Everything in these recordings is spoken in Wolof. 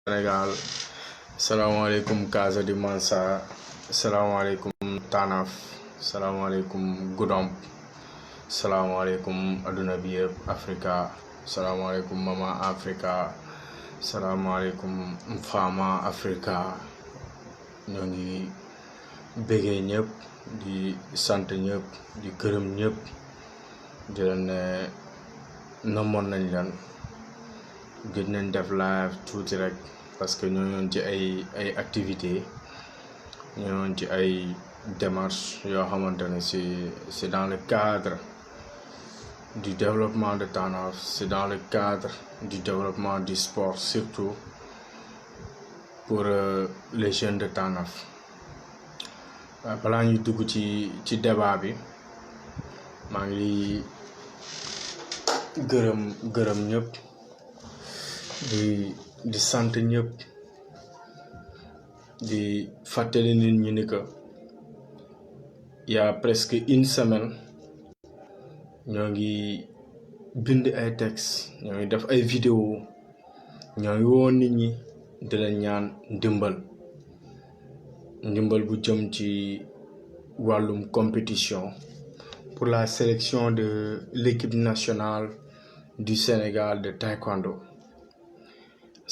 Sénégal, salaamaaleykum Casa di Mansa, salaamaaleykum Tanaf, salaamaaleykum Goudomp, salaamaaleykum adduna bi yëpp Africa, salaamaaleykum Mama Africa, salaamaaleykum Fama Africa. ñoo ngi bëggee ñëpp di sant ñëpp di gërëm ñëpp di leen ne namoon nañ leen gëj nañ def live tuuti rek parce que ñoo yoon ci ay activités ñoo yoon ci ay démarches yoo xamante ne c'est dans le cadre du développement de Tanaf, c'est dans le cadre du développement du sport surtout pour les jeunes de Tanaf. Balaa ñu dugg ci débat bi maa ngi gërëm ñëpp di sant ñëpp di fàttali nit ñi ni que il y a presque une semaine ñoo ngi bind ay textes ñoo ngi def ay vidéo ñoo ngi woo nit ñi di leen ñaan ndimbal bu jëm ci wàllum compétition pour la sélection de l'équipe nationale du Sénégal de taekwondo.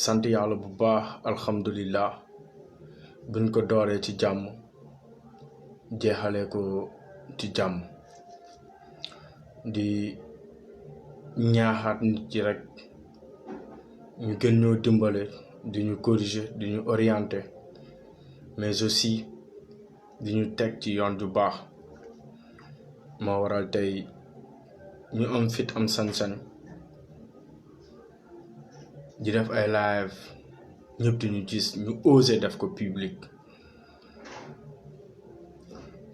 sant yàlla bu baax alhamdulillah buñ ko dooree ci jàmm jeexalee ko ci jàmm di ñaaxaat nit ci rek ñu gën ñoo dimbale di ñu corriger di ñu orienter mais aussi di ñu teg ci yoon ju baax moo waral tey ñu am fit am sañ-sañ di def ay live ñëpp di ñu gis ñu oser def ko public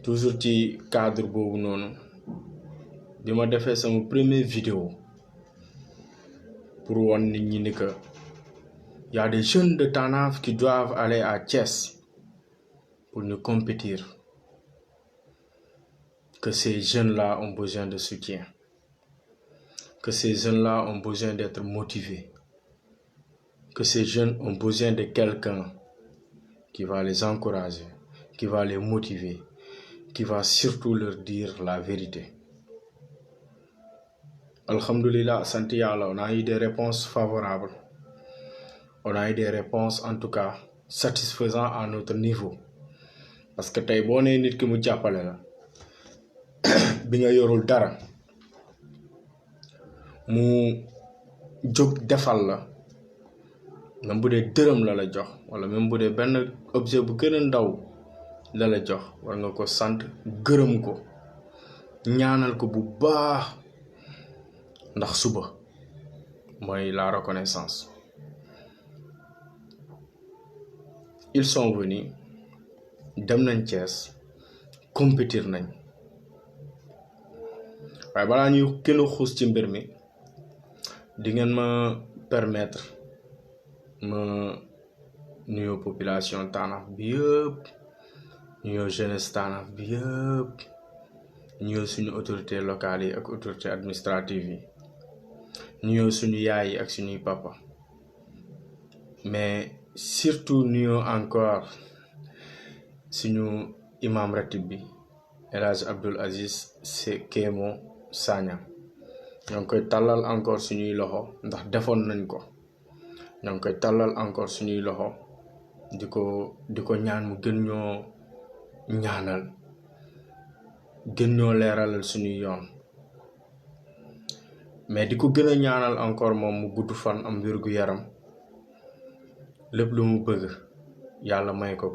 toujours ci cadre boobu noonu bi ma defee sama première vidéo pour won nit ñi ni que y a des jeunes de Tanaf qui doivent aller à Thiès pour nous compétir, que ces jeunes-là ont besoin de soutien, que ces jeunes-là ont besoin d'être motivés, que ces jeunes ont besoin de quelqu'un qui va les encourager, qui va les motiver, qui va surtout leur dire la vérité. Alhamdulillah, sant yàlla, on a eu des réponses favorables. On a eu des réponses en tout cas satisfaisantes à notre niveau. Parce que tey boo nee nit ki mu jàppale la bi nga yorul dara mu jóg defal la même bu dee dërëm la jox wala même bu dee benn objet bu gën a ndaw la jox war nga ko sant gërëm ko ñaanal ko bu baax ndax suba mooy la reconnaissance. Ils sont venus dem nañ Thiès compétir nañ waaye balaa ñuy gën a xuus ci mbir mi di ngeen ma permettre ma nuyoo population Tanaf bi yëpp nuyoo jeunesse Tanaf bi yëpp nuyoo suñu autorités locales yi ak autorités administratives yi nuyoo suñu yaay yi ak suñuy papa mais surtout nuyoo encore suñu imam ratib bi El Hadj Abdoul Aziz Kémo Sagna ñoo ngi koy tàllal encore suñuy loxo ndax defoon nañ ko ñoo ngi koy tàllal encore suñuy loxo di ko ñaan mu gën ñoo ñaanal gën ñoo leeralal suñuy yoon mais di ko gën a ñaanal encore moom mu gudd fan am wérgu yaram lépp lu mu bëgg yàlla may ko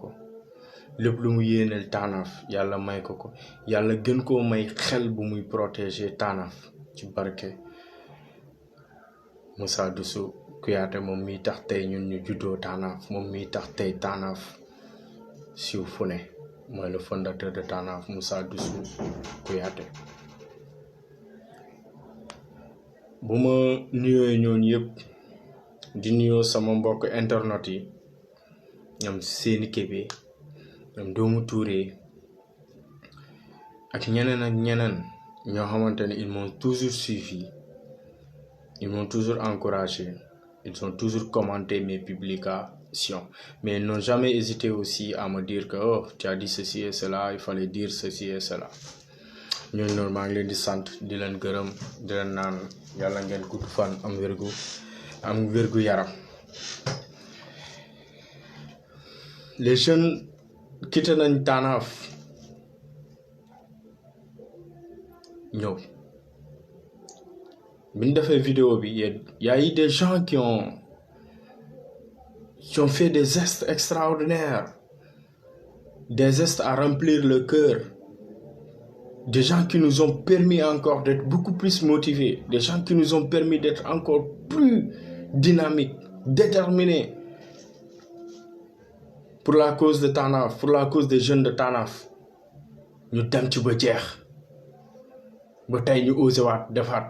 lépp lu mu yéeneel Tanaf yàlla may ko yàlla gën koo may xel bu muy protéger Tanaf ci barke Moussa Dusu Kouyaté moom miy tax tey ñun ñu juddoo Tanaf moom miy tax tey Tanaf siiw fu ne mooy le fondateur de Tanaf Moussa Dusu Kouyaté. bu ma nuyoo ñooñu yëpp di nuyoo sama mbokk internet yi ñoom seeni Kébé ñoom doomu Touré ak ñeneen ñoo xamante ne ils m'ont toujours suivi ils m'ont toujours encouragé Ils ont toujours commenté mes publications. Mais ils n'ont jamais hésité aussi à me dire que oh, tu as dit ceci et cela, il fallait dire ceci et cela. ñooñu noonu maa ngi leen di sant di leen gërëm di leen naan yàlla ngeen gudd fan am wérgu yaram. Les jeunes quitté nañ Tanaf ñëw bi ñu defee vidéo bi y a eu des gens qui ont fait des gestes extraordinaires, des gestes à remplir le cœur, des gens qui nous ont permis encore d'être beaucoup plus motivés, des gens qui nous ont permis d'être encore plus dynamiques, déterminés pour la cause de Tanaf, pour la cause des jeunes de Tanaf. Ñu dem ci ba jeex ba tey ñu osé waat defaat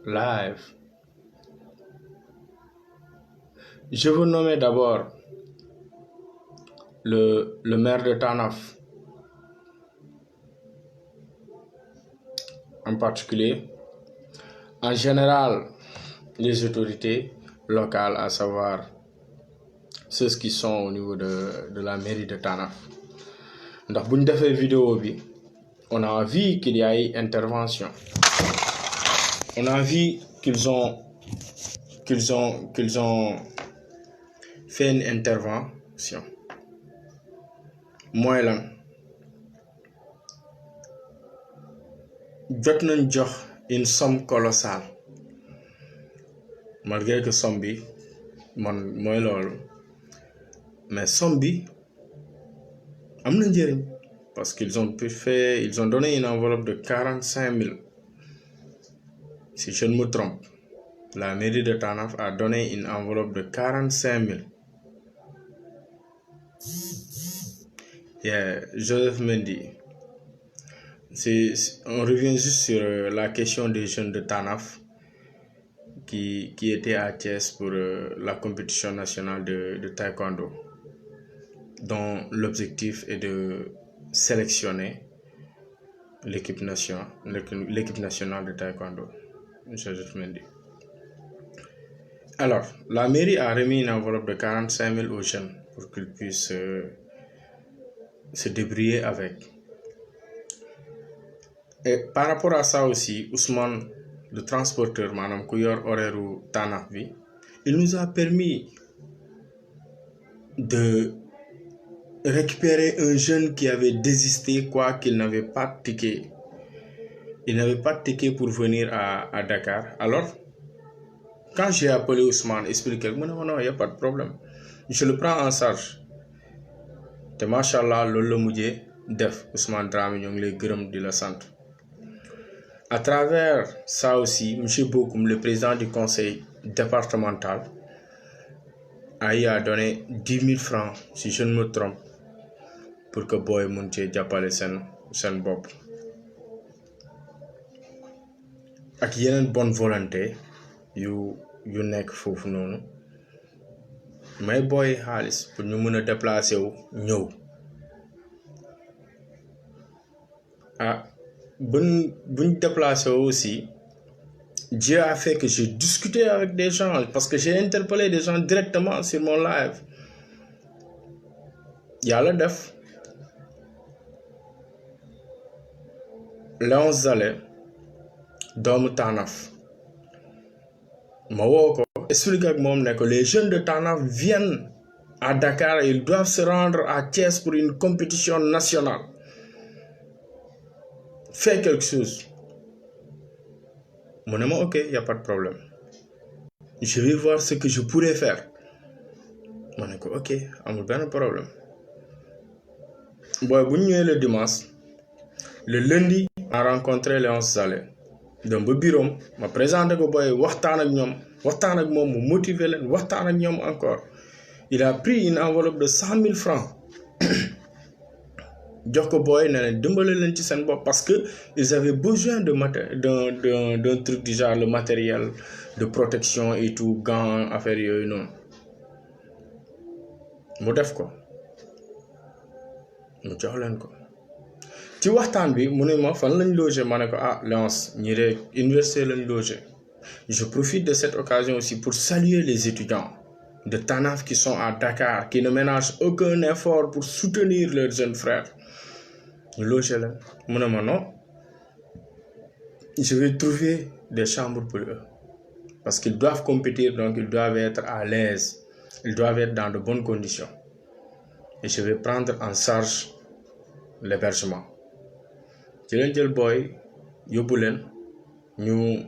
live. Je veux nommer d'abord le maire de Tanaf en particulier, en général les autorités locales, à savoir ceux qui sont au niveau de la mairie de Tanaf. Ndax buñ defee vidéo bi, on a vu qu'il y a eu intervention. On a vu qu'ils ont fait une intervention. Mooy lan jot nañ jox une somme colossale, malgré que somme bi man mooy loolu, mais somme bi am na njëriñ parce qu'ils ont donné une enveloppe de 45 000. Si je ne me trompe, la mairie de Tanaf a donné une enveloppe de 45 000. Joseph Mendy, on revient juste sur la question des jeunes de Tanaf qui étaient à Thiès pour la compétition nationale de taekwondo, dont l'objectif est de sélectionner l'équipe nationale de taekwondo. Joseph Mendy. Alors, la mairie a remis une enveloppe de 45 000 aux jeunes pour qu'ils puissent se débrouiller avec. Et par rapport à ça aussi, Ousmane, le transporteur, madame Kouyor Horaire Tanaf, il nous a permis de récupérer un jeune qui avait désisté, quoi qu'il n'avait pas de ticket. Il n'avait pas de ticket pour venir à Dakar. Alors, quand j'ai appelé Ousmane, expliqué, non, il n'y a pas de problème. Je le prends en charge. Et machallah, lolo moudje def Ousmane Dramé, nous les gërëm de la santé. À travers ça aussi, M. Bokoum, le président du conseil départemental, a donné 10 000 francs, si je ne me trompe, pour que Boy Mounché Diapale sen bob. Ak yeneen bonne volonté yu nekk foofu noonu may booy xaalis pour ñu mën a déplacer wu ñëw. Buñ déplacer wu aussi, Dieu a fait que j'ai discuté avec des gens parce que j'ai interpellé des gens directement sur mon live. Yàlla def Léon Zale doomu Tanaf ma woo ko expliqué ak moom ne que les jeunes de Tanaf viennent à Dakar et ils doivent se rendre à Thiès pour une compétition nationale. Fais quelque chose. Mon ami, ok, il n'y a pas de problème. Je vais voir ce que je pourrais faire. Mon ami, ok, il n'y a pas de problème. Bon, le dimanche, le lundi, on a rencontré Léon Zale. Donc ba bureau ma présenté ko boy waxtaan ak mom mu motiver len waxtaan ak ñom encore. Il a pris une enveloppe de 100 000 francs jox ko boy ne len dimbalé len ci sen bop parce que ils avaient besoin d'un truc du genre le matériel de protection et tout, gants, affaire yoy non. Mu def ko mu jox len ko ci waxtaan bi mu ne ma fan lañ loger ma ne ko Léonce ñi de université lañ loger Je profite de cette occasion aussi pour saluer les étudiants de TANAF qui sont à Dakar, qui ne ménagent aucun effort pour soutenir leurs jeunes frères. Logez là. Non, je vais trouver des chambres pour eux. Parce qu'ils doivent compétir, donc ils doivent être à l'aise. Ils doivent être dans de bonnes conditions. Et je vais prendre en charge l'hébergement. Je vais dire boy, yoboulen, nous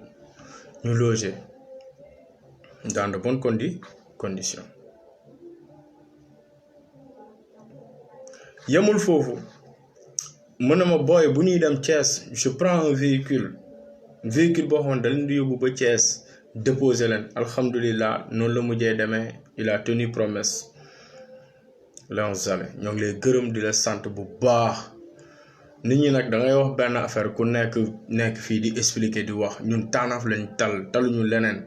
loger dans de bonnes conditions. Yamul fofu. Monama boy, bu ñuy dem Thiès, je prends un véhicule boo xam dañ di yóbbu ba Thiès déposer leen alhamdulilah noonu la mujjee demee il a tenu promesse Léon Zale ñoo ngi lay gërëm di la sant bu baax nit ñi nag da ngay wax benn affaire ku nekk fii di expliquer di wax ñun TANAF lañ taluñu leneen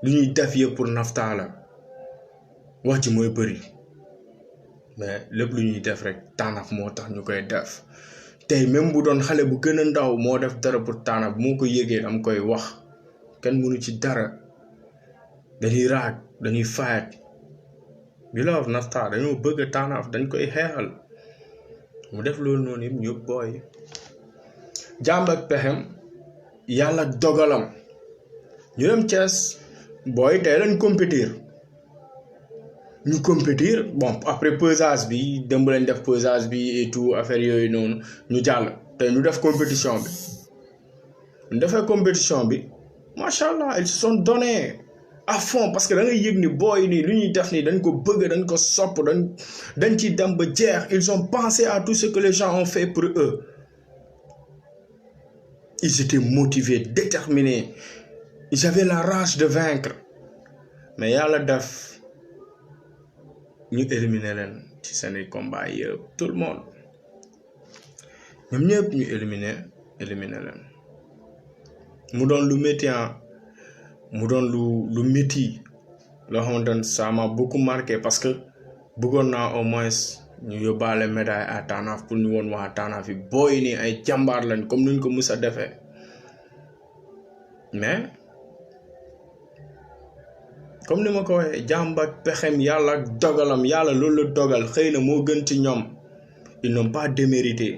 lu ñuy def yëpp pour Nafta la wax ji mooy bëri mais lépp lu ñuy def rek TANAF moo tax ñu koy def tey même bu doon xale bu gën a ndaw moo def dara pour TANAF moo ko yëgee am koy wax kenn mënu ci dara dañuy raag dañuy fayat bi la wax Nafta dañoo bëgg TANAF dañ koy xeexal mu def loolu noonu yëpp ñëpp booy jàmb ak pexem yàlla dogalam ñu dem Thiès booy tey lañ compétir bon après pesage bi démb lañ def pesage bi et tout affaire yooyu noonu ñu jàll tey ñu def compétition bi ñu defee compétition bi macha allah ils se sont donnés à fond parce que da ngay yëg ni booy nii lu ñuy def nii dañ ko bëgg dañ ko sopp dañ ci dem ba jeex ils ont pensé à tout ce que les gens ont fait pour eux ils étaient motivés déterminés ils avaient la rage de vaincre mais yàlla def ñu éliminer leen ci seeni combat yëpp tout le monde ñoom ñëpp ñu éliminer leen mu doon lu métti mu doon lu métti loo xamante ne ça m'a beaucoup marqué parce que bëggoon naa au moins ñu yóbbaale médaille à TANAF pour ñu woon waa TANAF yi booy nii ay jàmbaar lañ comme nuñ ko mus a defee mais comme ni ma ko waxee jàmb ak pexem yàlla ak dogalam yàlla loolu la dogal xëy na moo gën ci ñoom ils n'ont pas démérité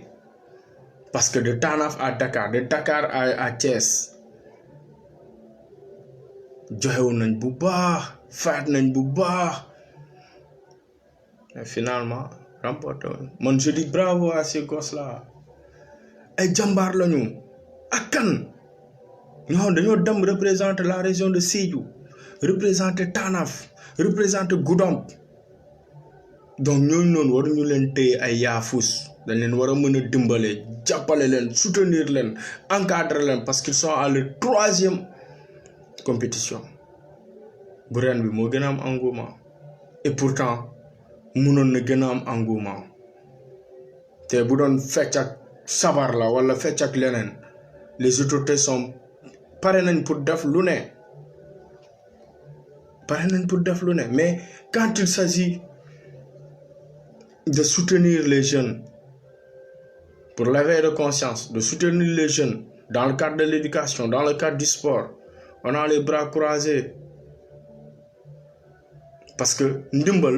parce que de TANAF à Dakar de Dakar à Thiès joxewu nañ bu baax faat nañ bu baax et finalement remporté man je dis bravo à ces gosses là ay jàmbaar lañu ak kan ñoo xam dañoo dem représenter la région de Sédhiou représenter TANAF représenter Goudomp donc ñooñu noonu waruñu leen téye ay yaafus dañ leen war a mën a dimbale jàppale leen soutenir leen encadrer leen parce qu'ils sont à leur 3e compétition bu ren bi moo gën a am engouement et pourtant mënoon na gën a am engouement te bu doon fecc ak sabar la wala fecc ak leneen les autorités sont pare nañ pour def lu ne mais quand il s'agit de soutenir les jeunes pour l'éveil de conscience de soutenir les jeunes dans le cadre de l'éducation dans le cadre du sport on a les bras croisés parce que ndimbal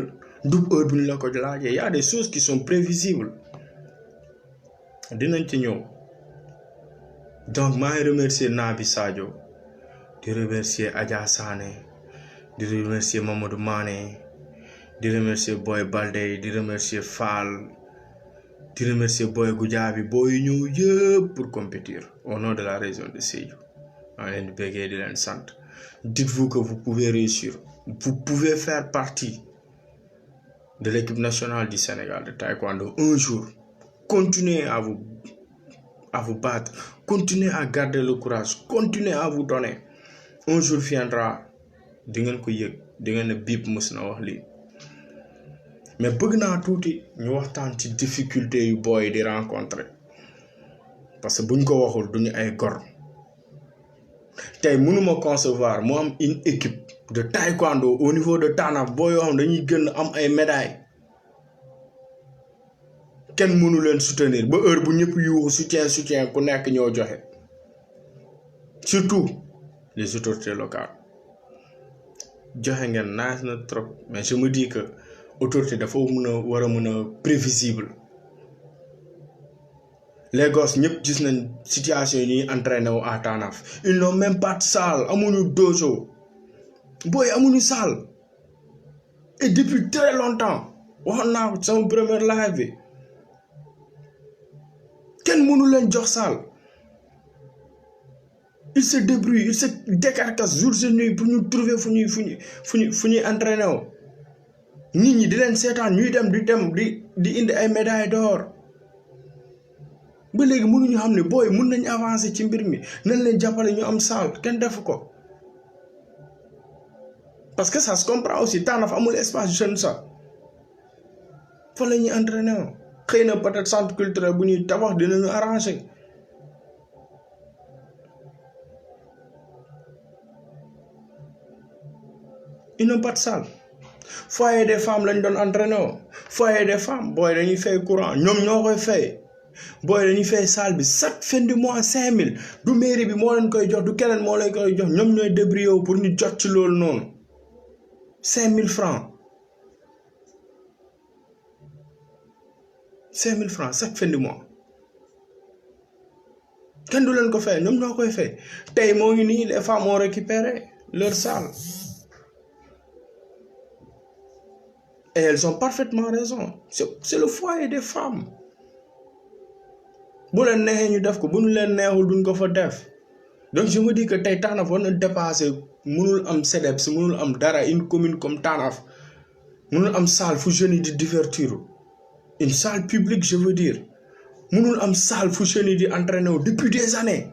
du heure bu ñu la ko laajee y a des choses qui sont prévisibles dinañ ci ñëw donc maa ngi remercier Nabi Sadio di remercier Adja Sané di remercier Mamadou Mané di remercier Boy Baldé di remercier Fall di remercier Boy Goudiaby boy ñëw yëpp pour compétir au nom de la région de Sédhiou maa leen di béggee di leen sant dites-vous que vous pouvez réussir vous pouvez faire partie de l'équipe nationale du Sénégal de taekwondo un jour continuez à vous battre continuez à garder le courage continuez à vous donner un jour viendra di ngeen ko yëg di ngeen ne biip mës na wax lii mais bëgg naa tuuti ñu waxtaan ci difficulté yu booy di rencontrer parce que buñ ko waxul duñu ay gor tey mënuma concevoir mu am une équipe de taekwondo au niveau de TANAF boo yoo xam dañuy gën am ay médailles kenn mënu leen soutenir ba heure bu ñëpp yuuxu soutien ku nekk ñoo joxe surtout les autorités locales joxe ngeen naaj na trop mais je me dis que autorité dafa war a mën a prévisible les gosses ñëpp gis nañ situation yi ñuy entraîné wu à Tanaf ils n'ont même pas de salle amuñu dojo booy amuñu salle et depuis très longtemps waxoon naa ko sama première live bi kenn mënu leen jox salle ils se débrouillent ils se décarcassent jour et nuit pour ñu trouver fu ñuy entraîné wu nit ñi di leen seetaan ñuy dem di indi ay médailles d'or ba léegi mënuñu xam ne booy mën nañ avancer ci mbir mi nañ leen jàppale ñu am salle kenn defu ko parce que ça se comprend aussi Tanaf amul espace jeune sax fa la ñuy entraîné wu xëy na peut-être centre culturel bu ñuy tabax dinañu arranger ils n'ont pas de salle foyer des femmes lañ doon entraîné wu foyer des femmes booy dañuy fay courant ñoom ñoo koy fay booy dañuy fay salle bi chaque fin du mois 5000 du mairie bi moo leen koy jox du keneen moo leen koy jox ñoom ñooy débrouiller wu pour ñu jot ci loolu noonu 5000 francs 5000 francs chaque fin du mois kenn du leen ko fay ñoom ñoo koy fay tey moo ngi nii les femmes ont récupéré leur salle et elles ont parfaitement raison c'est le foyer des femmes bu leen neexee ñu def ko bu ñu leen neexul duñ ko fa def donc je me dis que tey Tanaf war na dépasser mënul am CDEPS mënul am dara une commune comme Tanaf mënul am salle fu jeunes yi di divertir une salle publique je veux dire mënul am salle fu jeunes yi di entraîner wu depuis des années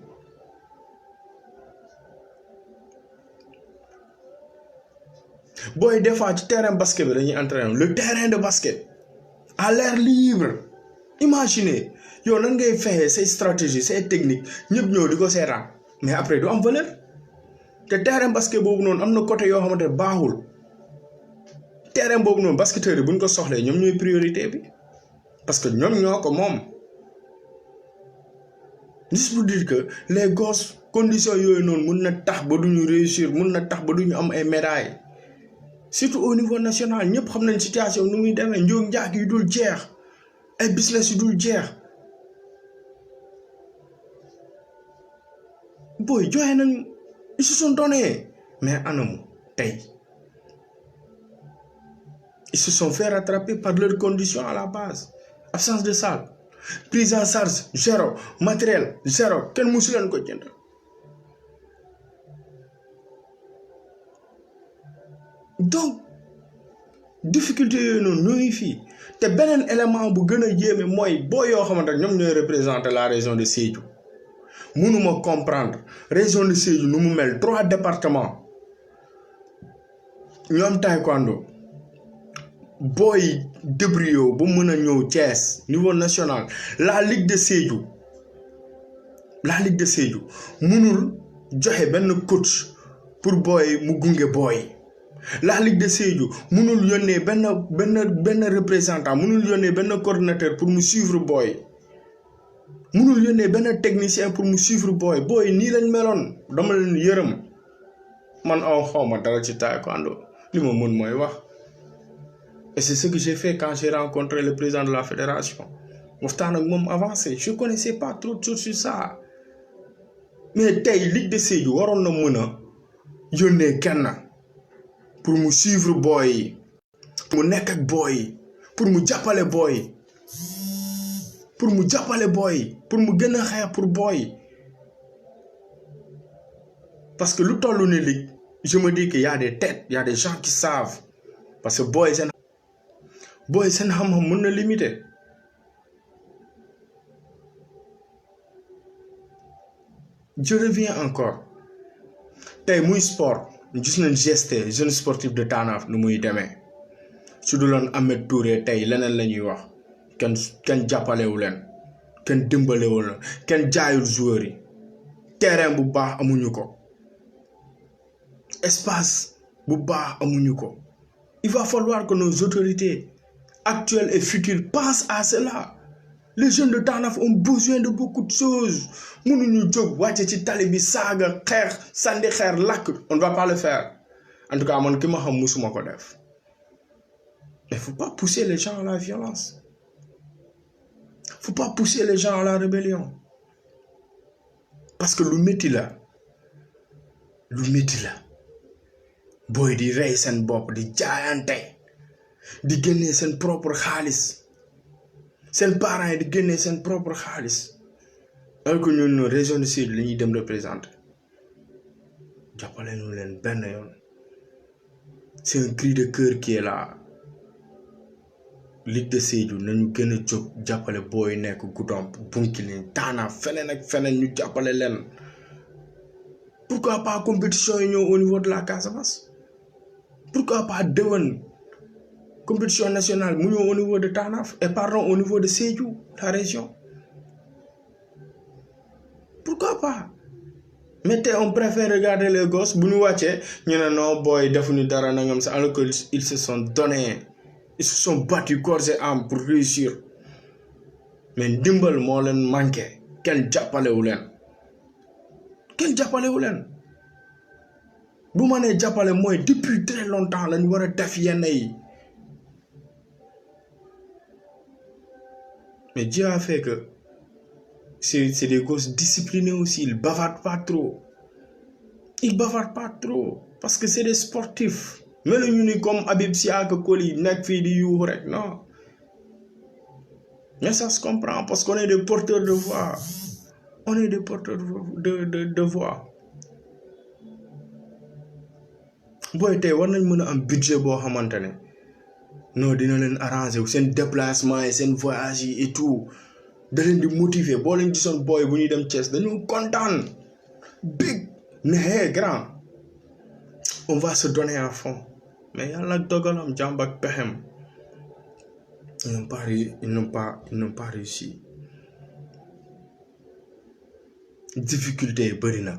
booy des fois ci terrain basket bi dañuy entraîner le terrain de basket à l'air libre imaginez yow nan ngay fexee say stratégie say technique ñëpp ñëw di ko seetaan mais après du am valeur te terrain basket boobu noonu am na côté yoo xamante ne baaxul terrain boobu noonu basketteurs yi buñ ko soxlee ñoom ñooy priorité bi parce que ñoom ñoo ko moom juste pour dire que les gosses conditions yooyu noonu mun na tax ba duñu réussir mun na tax ba duñu am ay médailles surtout au niveau national ñëpp xam nañ situation nu muy demee njóog njaag yu dul jeex ay business yu dul jeex booy joxe nañ ils se sont donnés mais anamu tey ils se sont fait rattraper par leurs conditions à la base absence de salle prise en charge zéro matériel zéro kenn musu leen ko jënd donc difficulté yooyu noonu ñoo ngi fii te beneen élément bu gën a yéeme mooy boo yoo xamante ñoom ñooy représenter la région de Sédhiou mënuma comprendre région de Sédhiou nu mu mel 3 départements ñoom taekwondo booy débrouillé ba mën a ñëw Thiès niveau national la ligue de Sédhiou mënul joxe benn coach pour booy mu gunge booy la ligue de Sédhiou mënul yónnee benn représentant mënul yónnee benn coordinateur pour mu suivre booy mënul yónnee benn technicien pour mu suivre booy nii lañ meloon dama leen yërëm man aw xawma dara ci taekwondo li ma mën mooy wax et c'est ce que j'ai fait quand j'ai rencontré le président de la fédération waxtaan ak moom avancé je connaissais pas trop de choses sur ça mais tey ligue de Sédhiou waroon na mën a yónnee kenn pour mu suivre booy yi mu nekk ak booy yi pour mu jàppale booy yi pour mu gën a xeex pour booy yi parce que lu tollu ni ligue je me dis que y a des têtes y a des gens qui savent parce que booy seen xam-xam mën na limité je reviens encore tey muy sport gis nañ GST jeune sportif de Tanaf nu muy demee su du loon Ahmed Touré tey leneen la ñuy wax kenn jàppalewu leen kenn dimbalewu leen kenn jaayul joueurs yi terrain bu baax amuñu ko espace bu baax amuñu ko il va falloir que nos autorités actuelles et futures pensent à cela Les jeunes de Tanaf ont besoin de beaucoup de choses. Mënuñu jóg wàcce ci tali bi saaga xeex sandi xeer lakk on ne va pas le faire. En tout cas man ki ma xam musuma ko def. Mais faut pas pousser les gens à la violence. Faut pas pousser les gens à la rébellion. Parce que lu métti la booy di rey seen bopp di jaayante di génnee seen propre xaalis seen parents yi di génnee seen propre xaalis alors que ñun région du sud la ñuy dem représenter jàppale ñu leen benn yoon. C'est un cri de cœur qui est là. Ligue de Sédhiou nañu gën a jóg jàppale booy nekk Goudomp Bounkiling Tanaf feneen ak feneen ñu jàppale leen. Pourquoi pas compétition yi ñëw au niveau de la Casamance? Pourquoi pas déwén compétition nationale mu ñëw au niveau de Tanaf et pardon au niveau de Sédhiou la région? Pourquoi pas? Mais on préfère regarder les gosses bu ñu wàccee ñu ne non booy defuñu dara nangam sax alors qu'ils se sont donnés, ils se sont battus corps et âme pour réussir. Mais ndimbal moo leen manqué kenn jàppalewu leen. Bu ma nee jàppale mooy depuis très longtemps lañu war a def yenn yi. Mais Dieu a fait que c'est des gosses disciplinés aussi, ils bavardent pas trop. Parce que c'est des sportifs. Meluñu ni comme Habib Sy ak Coly nekk fii di yuuxu rek non. Mais ça se comprend parce qu'on est des porteurs de voix. On est des porteurs de voix. Booy tey war nañ mën a am budget boo xamante ne non dina leen arranger seen déplacement yi seen voyage yi et tout da leen di motiver boo leen gisoon booy bu ñuy dem Thiès dañu kontaan big ne hey grand on va se donner à fond mais yàlla ak dogalam jàmb ak pexem ils n'ont pas réussi. Difficulté yi bëri na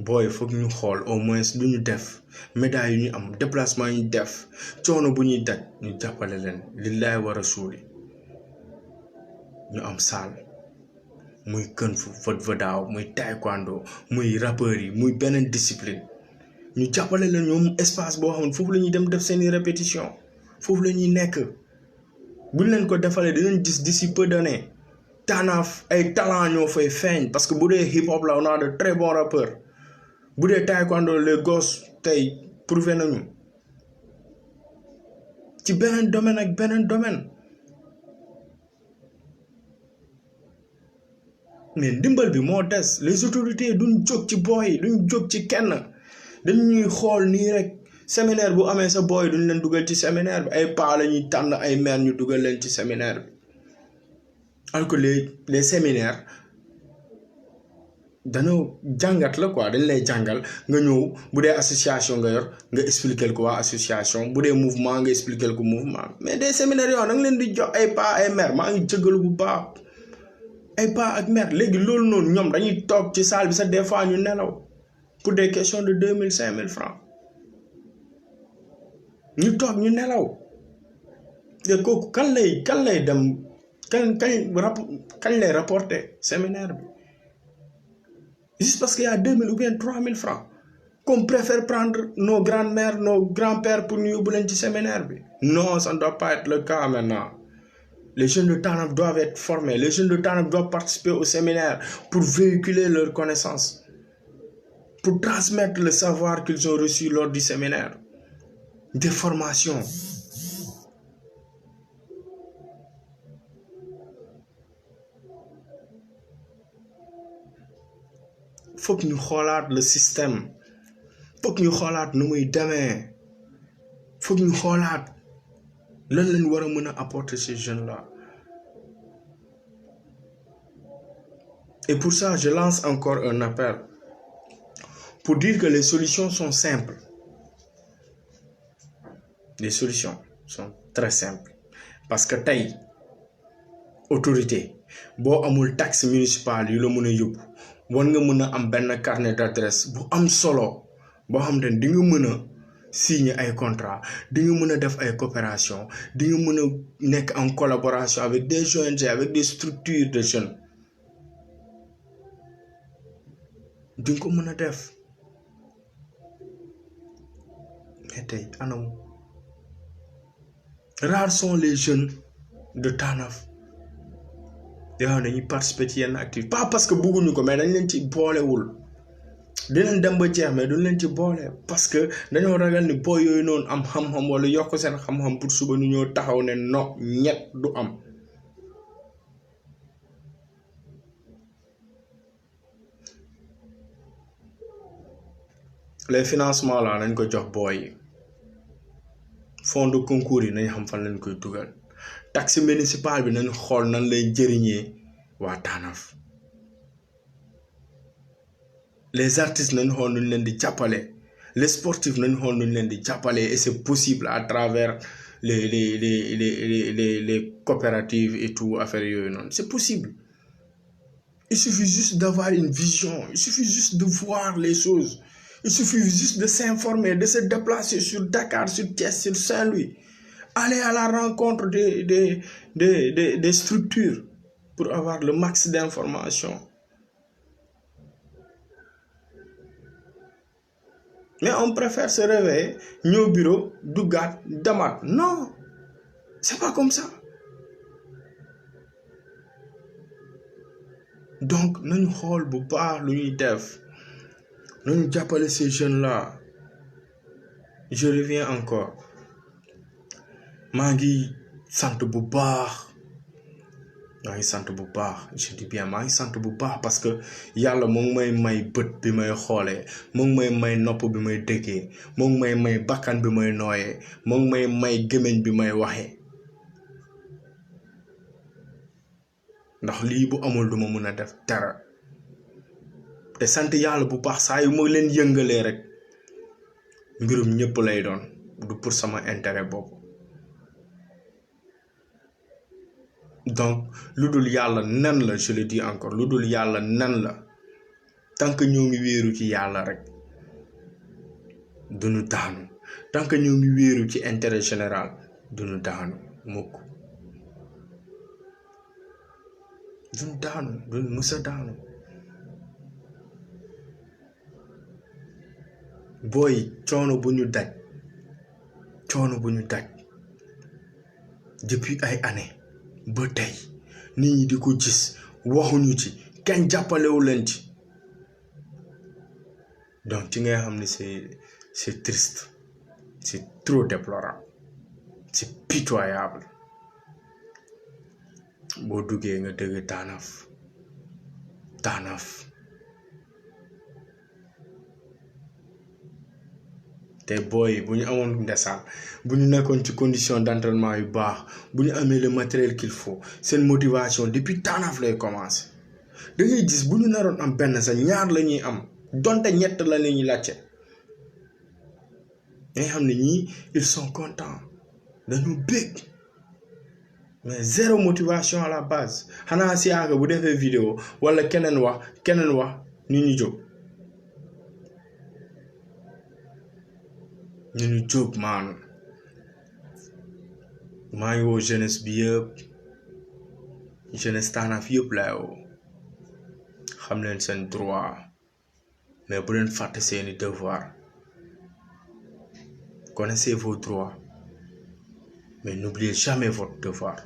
booy foog ñu xool au moins lu ñu def médaille yu ñu am déplacement yu ñu def coono bu ñuy daj ñu jàppale leen lillaay war a suuli ñu am salle muy kung fu fëd-fëdaaw muy taekwondo muy rappeurs yi muy beneen discipline ñu jàppale leen ñoom espace boo xam ne foofu la ñuy dem def seeni répétition foofu la ñuy nekk buñ leen ko defalee dinañ gis d'ici peu d'années Tanaf ay talent ñoo fay feeñ parce que bu dee hip hop la on a de très bons rappeurs bu dee taekwondo les gosses tey prouvé nañu ci beneen domaine ak beneen domaine mais ndimbal bi moo des les autorités duñ jóg ci booy duñ jóg ci kenn dañuy xool nii rek séminaire bu amee sa booy duñ leen dugal ci séminaire bi ay paa la ñuy tànn ay mère ñu dugal leen ci séminaire bi alors que les séminaires dañoo jàngat la quoi dañ lay jàngal nga ñëw bu dee association nga yor nga expliquer ko waa association bu dee mouvement nga expliquer ko mouvement mais des séminaires yoo da nga leen di jox ay paa ay mère maa ngi jëgalu bu baax ay paa ak mère léegi loolu noonu ñoom dañuy toog ci salle bi sax des fois ñu nelaw pour des questions de 2000 5000 francs ñu toog ñu nelaw de kooku kan lay dem kañ lay rapporter séminaire bi juste parce qu'il y a 2000 ou bien 3000 francs qu'on préfère prendre nos grands-mères nos grands-pères pour ñu yóbbu leen ci séminaire bi non ça ne doit pas être le cas maintenant. Les jeunes de Tanaf doivent être formés les jeunes de Tanaf doivent participer au séminaire pour véhiculer leurs connaissances pour transmettre le savoir qu'ils ont reçu lors du séminaire des formations. Faut que ñu xoolaat le système faut que ñu xoolaat nu muy demee faut que ñu xoolaat lan lañ war a mën a apporter ces jeunes-là. Et pour ça je lance encore un appel pour dire que les solutions sont simples. Les solutions sont très simples parce que tey autorité boo amul taxe municipale yu la mën a yóbbu war nga mën a am benn carnet d'adresse bu am solo boo xam ne di nga mën a signer ay contrat di nga mën a def ay coopération di nga mën a nekk en collaboration avec des ONG avec des structures de jeunes di nga ko mën a def mais tey anam rares sont les jeunes de Tanaf yoo xam ne dañuy participer ci yenn activité pas parce que bëgguñu ko mais dañ leen ci boolewul dinañ dem ba jeex mais duñ leen ci boole parce que dañoo ragal ni boo yooyu noonu am xam-xam wala yokk seen xam-xam pour suba ñu ñëw taxaw ne non ñett du am les financements là nañ ko jox booy yi fonds de concours yi nañ xam fan lañ koy dugal taxe municipale bi nañ xool nan lay jëriñee waa Tanaf les artistes nañ xool nuñ leen di jàppale les sportifs nañ xool nuñ leen di jàppale et c'est possible à travers les coopératives et tout affaire yooyu noonu c'est possible il suffit juste d'avoir une vision il suffit juste de voir les choses il suffit juste de s'informer de se déplacer sur Dakar sur Thiès sur Saint-Louis aller à la rencontre des structures pour avoir le max d'informations. Mais on préfère se réveiller, au bureau, dougat, damat. Non, c'est pas comme ça. Donc, nous xool bu baax lu ñuy def. Nous jàppale ces jeunes-là. Je reviens encore. maa ngi sant bu baax je dis bien maa ngi sant bu baax parce que yàlla moo ngi may bët bi may xoolee moo ngi may nopp bi may déggee moo ngi may bakkan bi may nooyee moo ngi may gémmiñ bi may waxee ndax lii bu amul duma mën a def dara te sant yàlla bu baax saa yu ma leen yëngalee rek mbirum ñëpp lay doon du pour sama intérêt bopp donc lu dul yàlla nen la je le dis encore lu dul yàlla nen la tant que ñoo ngi wéeru ci yàlla rek duñu daanu tant que ñoo ngi wéeru ci intérêt général duñu daanu mukk duñu mësa daanu booy coono bu ñu daj depuis ay années ba tey nit ñi di ko gis waxuñu ci kenn jàppalewu leen ci donc ci ngay xam ne c'est triste c'est trop déplorable c'est pitoyable boo duggee nga dëgg Tanaf te booy bu ñu amoon ndeysaan bu ñu nekkoon ci condition d'entraînement yu baax bu ñu amee le matériel qu'il faut seen motivation depuis Tanaf lay commencer da ngay gis bu ñu naroon am benn sa ñaar la ñuy am donte ñett la ñuy laajte nga xam ne ñii ils sont contents dañu bég mais zéro motivation à la base xanaa si yaaga bu defee vidéo wala keneen wax ñu jóg ñu jóg maanu maa ngi woo jeunesse bi yëpp jeunesse Tanaf yëpp laay woo xam leen seen droit mais bu leen fàtte seeni devoir connaissez vos droits mais n'oubliez jamais votre devoir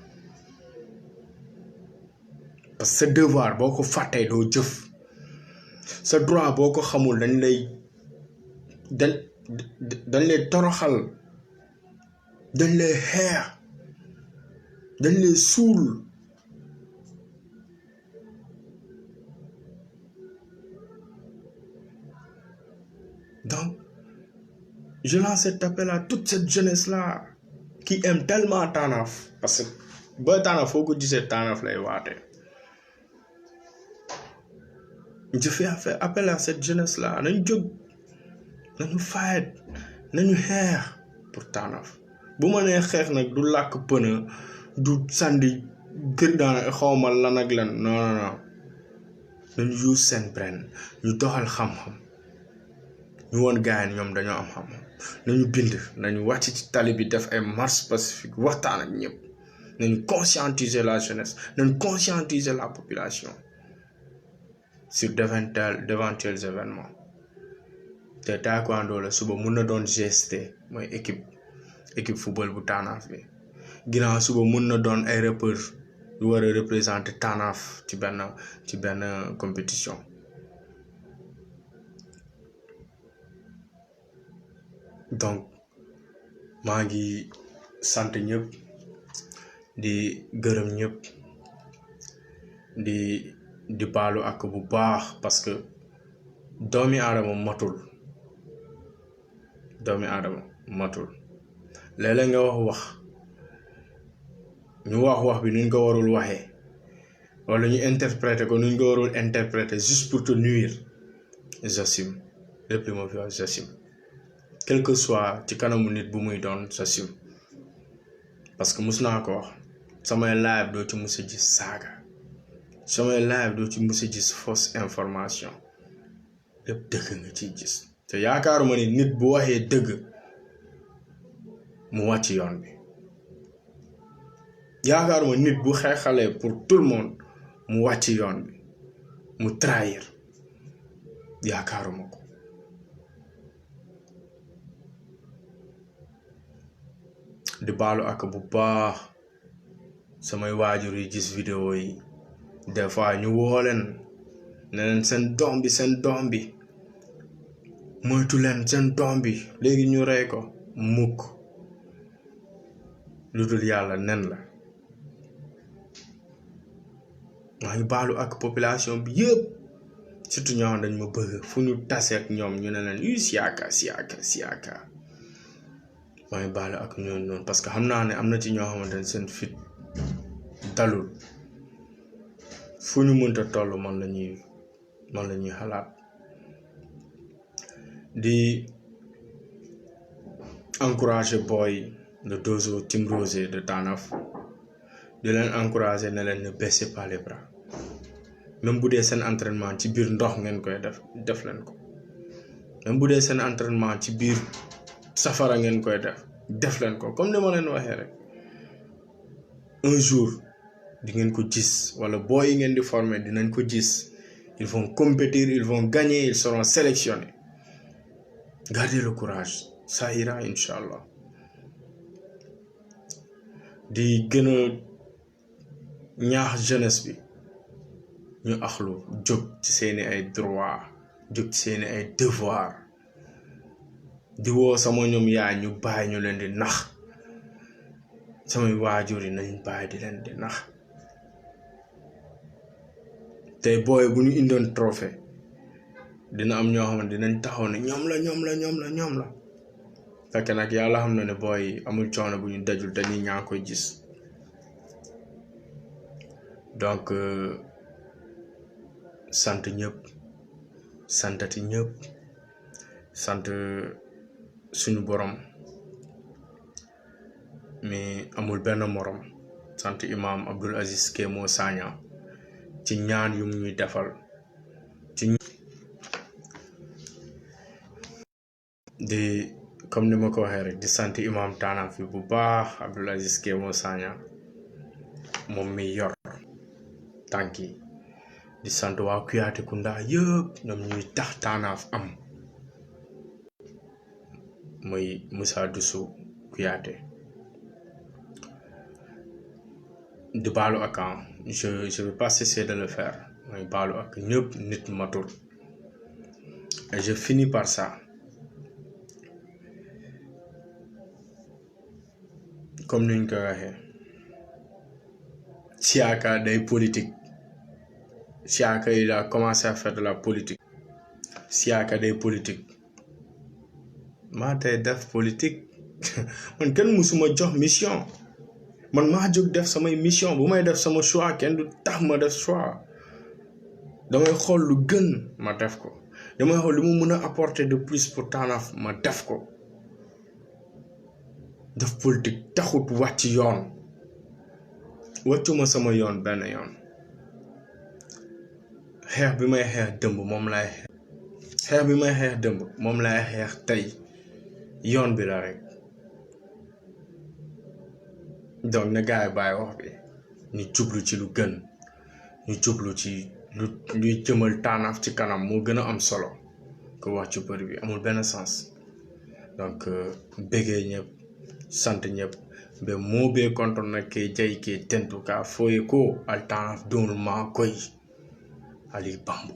parce que sa devoir boo ko fàttee doo jëf sa droit boo ko xamul dañ lay toroxal dañ lay xeex dañ lay suul donc je lance cet appel à toute cette jeunesse là qui aime tellement Tanaf parce que ba Tanaf foo ko gisee Tanaf lay waate je fais appel à cette jeunesse là nañ jóg nañu fight nañu xeex pour Tanaf bu ma nee xeex nag du làkk pëna du sànni gën daana xawma lan ak lan non nañu use seen brain ñu doxal xam-xam ñu woon gars yi ñoom dañoo am xam-xam nañu bind nañu wàcc ci tali bi def ay marche pacifique waxtaan ak ñëpp nañu conscientiser la jeunesse nañu conscientiser la population sur d'éventuels événements te taekwondo la suba mun na doon GST mooy équipe football bu Tanaf bi ginnaaw suba mun na doon ay rappeurs yu war a représenter Tanaf ci benn compétition donc maa ngi sant ñëpp di gërëm ñëpp di baalu ak bu baax parce que doomi aadama matul léeg-léeg nga wax ñu wax bi nuñ ko warul waxee wala ñu interpréter ko nuñ ko warul interpréter juste pour te nuire j'assume lépp li ma fi wax j'assume quel que soit ci kanamu nit bu muy doon j'assume parce que mus naa ko wax samay live doo ci mus a gis saaga samay live doo ci mus a gis fausse information lépp dëgg nga ciy gis te yaakaaruma ni nit bu waxee dëgg mu wàcc yoon bi yaakaaruma nit bu xeexalee pour tout le monde mu wàcc yoon bi mu trahir yaakaaruma ko di baalu ak bu baax samay waajur yi gis vidéo yi des fois ñu woo leen ne leen seen doom bi moytu leen seen doom bi léegi ñu rey ko mukk lu dul yàlla nen la maa ngi baalu ak population bi yëpp surtout ñoo xam dañ ma bëgg fu ñu tase ak ñoom ñu ne leen siyaaka maa ngi baalu ak ñoom noonu parce que xam naa ne am na ci ñoo xamante ne seen fit dalul fu ñu mënta toll man la ñuy xalaat di encourager boy de Dozo Team Rosé de Tanaf di leen encourager ne leen ne baissez pas les bras même bu dee seen entraînement ci biir ndox ngeen koy def leen ko même bu dee seen entraînement ci biir safara ngeen koy def leen ko comme ni ma leen waxee rek un jour di ngeen ko gis wala boy yi ngeen di former dinañ ko gis ils vont compétir ils vont gagner ils seront sélectionnés gardez le courage ça ira inchallah di gën a ñaax jeunesse bi ñu axlu jóg ci seeni ay droit jóg ci seeni ay devoir di woo sama ñoom yaay ñu bàyyi ñu leen di nax samay waajur yi nañ bàyyi di leen di nax tey booy bu ñu indoon trophée dina am ñoo xamante dinañ taxaw ne ñoom la fekk nag yàlla xam na ne booy amul coono bu ñu dajul te ñi ñaa koy gis donc sant ñëpp santati ñëpp sant suñu borom mais amul benn morom sant imam Abdul Aziz Kémo Sagna ci ñaan yu ñuy defal di comme ni ma ko waxee rek di sant imam Tanaf fi bu baax Abdul Aziz Kémo Sagna moom mi yor tànki di sant waa Kouyaté Kounda yëpp ñoom ñuy tax Tanaf am mooy Moussa Dussou Kouyaté di baalu ak je vais pas cesser de le faire mooy baalu ak ñëpp nit matul et je finis par ça comme niñ ko waxee Siaka day politique Siaka il a commencé à faire de la politique Siaka day politique maa tey def politique man kenn musuma jox mission man maa jóg def samay mission bu may def sama choix kenn du tax ma def choix damay xool lu gën ma def ko damay xool lu mu mën a apporter de plus pour Tanaf ma def ko def politique taxut wàcc yoon wàccuma sama yoon benn yoon xeex bi may xeex dëmb moom lay xeex bi may xeex dëmb moom lay xeex tey yoon bi la rek donc na gars yi bàyyi wax bi ñu jublu ci lu gën ñu jublu ci luy jëmal Tanaf ci kanam moo gën a am solo ko wax ci bëri bi amul benn sens donc bëggee ñëpp sant ñëpp be moo bee kontoon na ke jay ke tentu ka foye ko al Tanaf doonul maa koy ali bambu